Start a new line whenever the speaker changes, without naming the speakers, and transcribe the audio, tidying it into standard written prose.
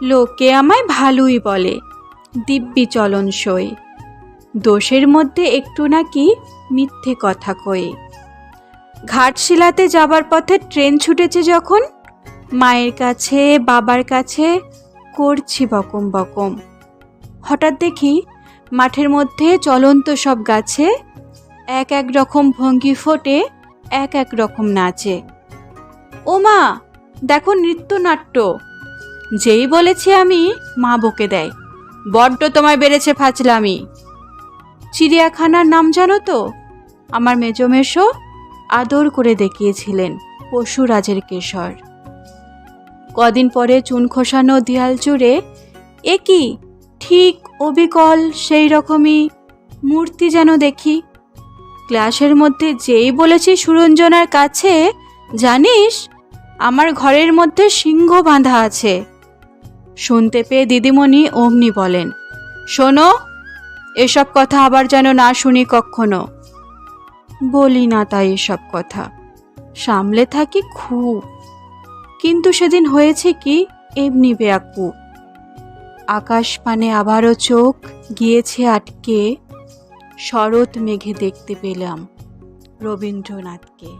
লোকে আমায় ভালোই বলে, দিব্যি চলন সই, দোষের মধ্যে একটু নাকি মিথ্যে কথা কয়ে। ঘাটশিলাতে যাবার পথে ট্রেন ছুটেছে যখন, মায়ের কাছে বাবার কাছে করছি বকম বকম। হঠাৎ দেখি মাঠের মধ্যে চলন্ত সব গাছে এক এক রকম ভঙ্গি ফোটে, এক এক রকম নাচে। ও মা, দেখো নৃত্যনাট্য। যেই বলেছি আমি, মা বকে দেয়, বড্ড তোমায় বেড়েছে ফাজলামি। চিড়িয়াখানার নাম জানো তো? আমার মেজমেশো আদর করে দেখিয়েছিলেন পশুরাজের কেশর। কদিন পরে চুন খোসানো দেয়াল জুড়ে এ কি ঠিক অবিকল সেই রকমই মূর্তি যেন দেখি। ক্লাসের মধ্যে যেই বলেছি সুরঞ্জনার কাছে, জানিস আমার ঘরের মধ্যে সিংহ বাঁধা আছে। শুনতে পেয়ে দিদিমণি অমনি বলেন, শোনো, এসব কথা আবার যেন না শুনি কখনো। বলি না তাই এসব কথা, সামলে থাকি খুব। কিন্তু সেদিন হয়েছে কি, এমনি বেয়াকুব। আকাশ পানে আবারও চোখ গিয়েছে আটকে, শরৎ মেঘে দেখতে পেলাম রবীন্দ্রনাথকে।